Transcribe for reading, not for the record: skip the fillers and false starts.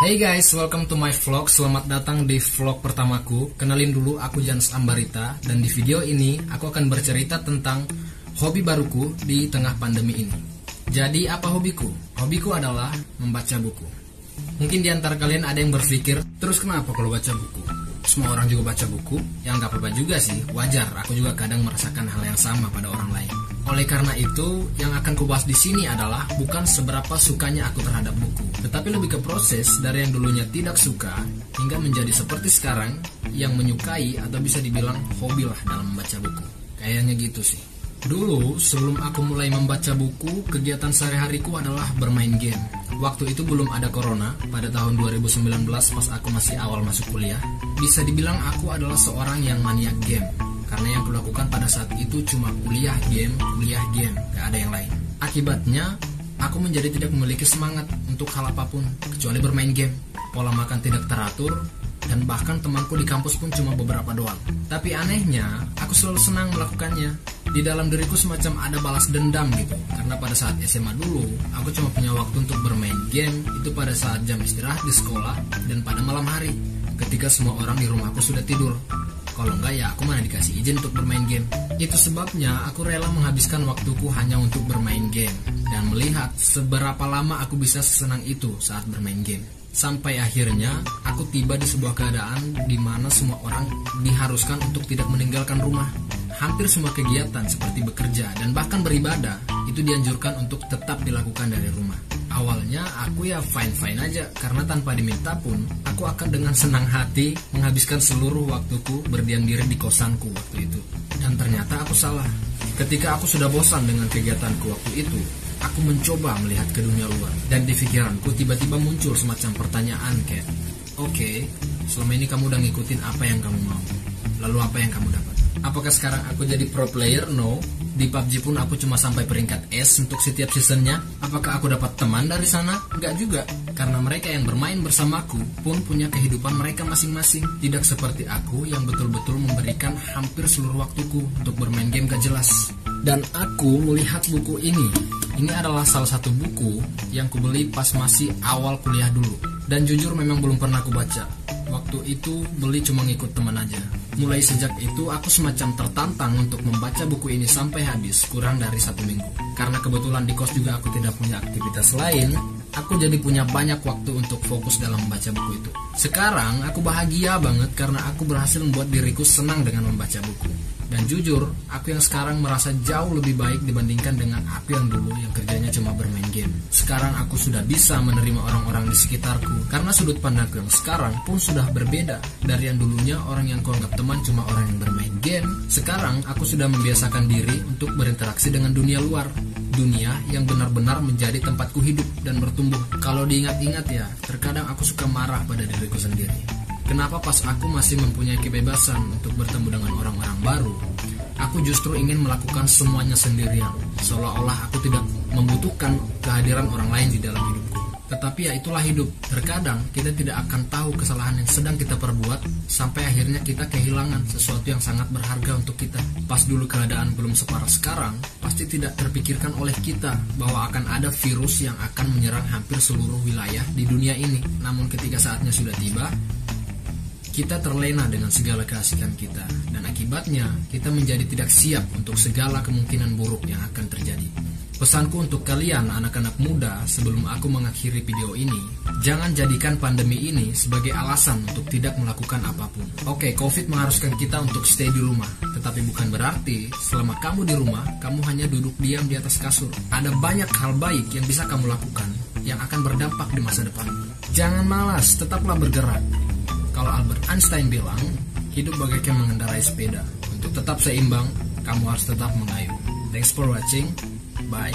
Hey guys, welcome to my vlog. Selamat datang di vlog pertamaku. Kenalin dulu, aku Jans Ambarita. Dan di video ini, aku akan bercerita tentang hobi baruku di tengah pandemi ini. Jadi, apa hobiku? Hobiku adalah membaca buku. Mungkin di antara kalian ada yang berpikir, terus kenapa kalau baca buku? Semua orang juga baca buku. Ya nggak apa-apa juga sih, wajar. Aku juga kadang merasakan hal yang sama pada orang lain. Oleh karena itu, yang akan kubahas di sini adalah bukan seberapa sukanya aku terhadap buku, tetapi lebih ke proses dari yang dulunya tidak suka hingga menjadi seperti sekarang yang menyukai atau bisa dibilang hobi lah dalam membaca buku. Kayaknya gitu sih. Dulu, sebelum aku mulai membaca buku, kegiatan sehari-hariku adalah bermain game. Waktu itu belum ada corona, pada tahun 2019 pas aku masih awal masuk kuliah. Bisa dibilang aku adalah seorang yang maniak game. Karena yang kulakukan pada saat itu cuma kuliah game, gak ada yang lain. Akibatnya, aku menjadi tidak memiliki semangat untuk hal apapun, kecuali bermain game. Pola makan tidak teratur, dan bahkan temanku di kampus pun cuma beberapa doang. Tapi anehnya, aku selalu senang melakukannya. Di dalam diriku semacam ada balas dendam gitu. Karena pada saat SMA dulu, aku cuma punya waktu untuk bermain game, itu pada saat jam istirahat di sekolah, dan pada malam hari, ketika semua orang di rumahku sudah tidur. Kalau enggak ya aku mana dikasih izin untuk bermain game. Itu sebabnya aku rela menghabiskan waktuku hanya untuk bermain game dan melihat seberapa lama aku bisa sesenang itu saat bermain game. Sampai akhirnya aku tiba di sebuah keadaan di mana semua orang diharuskan untuk tidak meninggalkan rumah. Hampir semua kegiatan seperti bekerja dan bahkan beribadah itu dianjurkan untuk tetap dilakukan dari rumah. Awalnya aku ya fine-fine aja karena tanpa diminta pun aku akan dengan senang hati menghabiskan seluruh waktuku berdiam diri di kosanku waktu itu. Dan ternyata aku salah. Ketika aku sudah bosan dengan kegiatanku waktu itu, aku mencoba melihat ke dunia luar. Dan di pikiranku tiba-tiba muncul semacam pertanyaan kayak, Oke, selama ini kamu udah ngikutin apa yang kamu mau. Lalu apa yang kamu dapat? Apakah sekarang aku jadi pro player? No. Di PUBG pun aku cuma sampai peringkat S untuk setiap seasonnya. Apakah aku dapat teman dari sana? Enggak juga. Karena mereka yang bermain bersamaku pun punya kehidupan mereka masing-masing. Tidak seperti aku yang betul-betul memberikan hampir seluruh waktuku untuk bermain game gak jelas. Dan aku melihat buku ini. Ini adalah salah satu buku yang kubeli pas masih awal kuliah dulu. Dan jujur memang belum pernah aku baca. Waktu itu beli cuma ngikut teman aja. Mulai sejak itu aku semacam tertantang untuk membaca buku ini sampai habis kurang dari 1 minggu. Karena kebetulan di kos juga aku tidak punya aktivitas lain, aku jadi punya banyak waktu untuk fokus dalam membaca buku itu. Sekarang aku bahagia banget karena aku berhasil membuat diriku senang dengan membaca buku. Dan jujur, aku yang sekarang merasa jauh lebih baik dibandingkan dengan aku yang dulu yang kerjanya cuma bermain game. Sekarang aku sudah bisa menerima orang-orang di sekitarku karena sudut pandangku yang sekarang pun sudah berbeda. Dari yang dulunya orang yang kuanggap teman cuma orang yang bermain game, sekarang aku sudah membiasakan diri untuk berinteraksi dengan dunia luar. Dunia yang benar-benar menjadi tempatku hidup dan bertumbuh. Kalau diingat-ingat ya, terkadang aku suka marah pada diriku sendiri. Kenapa pas aku masih mempunyai kebebasan untuk bertemu dengan orang-orang baru, aku justru ingin melakukan semuanya sendirian, seolah-olah aku tidak membutuhkan kehadiran orang lain di dalam hidupku. Tetapi ya itulah hidup. Terkadang kita tidak akan tahu kesalahan yang sedang kita perbuat sampai akhirnya kita kehilangan sesuatu yang sangat berharga untuk kita. Pas dulu keadaan belum separah sekarang, pasti tidak terpikirkan oleh kita bahwa akan ada virus yang akan menyerang hampir seluruh wilayah di dunia ini. Namun ketika saatnya sudah tiba, kita terlena dengan segala keasikan kita, dan akibatnya kita menjadi tidak siap untuk segala kemungkinan buruk yang akan terjadi. Pesanku untuk kalian anak-anak muda sebelum aku mengakhiri video ini, jangan jadikan pandemi ini sebagai alasan untuk tidak melakukan apapun. Oke, COVID mengharuskan kita untuk stay di rumah, tetapi bukan berarti selama kamu di rumah, kamu hanya duduk diam di atas kasur. Ada banyak hal baik yang bisa kamu lakukan yang akan berdampak di masa depan. Jangan malas, tetaplah bergerak. Kalau Albert Einstein bilang, hidup bagaikan mengendarai sepeda. Untuk tetap seimbang, kamu harus tetap mengayuh. Thanks for watching. Bye.